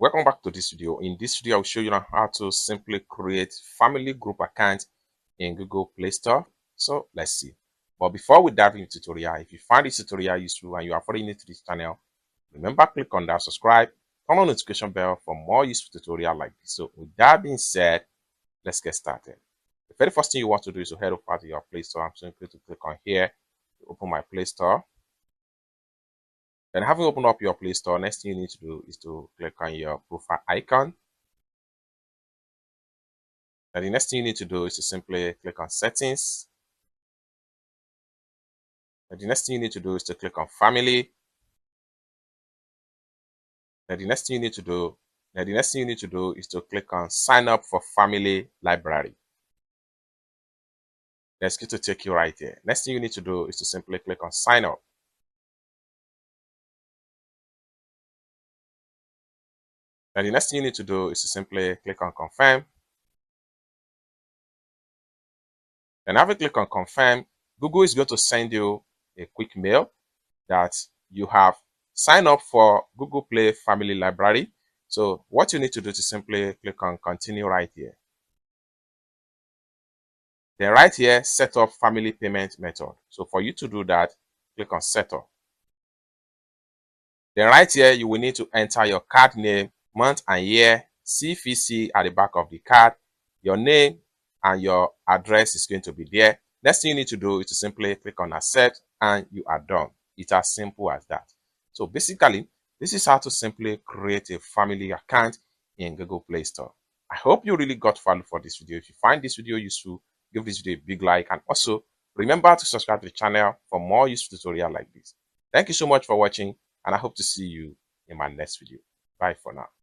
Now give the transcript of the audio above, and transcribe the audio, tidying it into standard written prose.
Welcome back to this video. In this video, I'll show you how to simply create family group account in Google Play Store. So let's see. But before we dive into the tutorial, if you find this tutorial useful and you are already new to this channel, remember click on that subscribe, turn on the notification bell for more useful tutorial like this. So with that being said, let's get started. The very first thing you want to do is to head over to your Play Store. I'm simply to click on here to open my Play Store. Then having opened up your Play Store, next thing you need to do is to click on your profile icon. Then the next thing you need to do is to simply click on settings. Then the next thing you need to do is to click on family. Then the next thing you need to do is to click on sign up for family library. That's going to take you right here. Next thing you need to do is to simply click on sign up. Then the next thing you need to do is to simply click on confirm. Then after click on confirm, Google is going to send you a quick mail that you have signed up for Google Play Family Library. So what you need to do is simply click on continue right here. Then right here, set up family payment method. So for you to do that, click on setup. Then right here, you will need to enter your card name, month and year, CVC at the back of the card, your name and your address is going to be there. Next thing you need to do is to simply click on accept and you are done. It's as simple as that. So basically, this is how to simply create a family account in Google Play Store. I hope you really got value for this video. If you find this video useful, give this video a big like and also remember to subscribe to the channel for more useful tutorials like this. Thank you so much for watching and I hope to see you in my next video. Bye for now.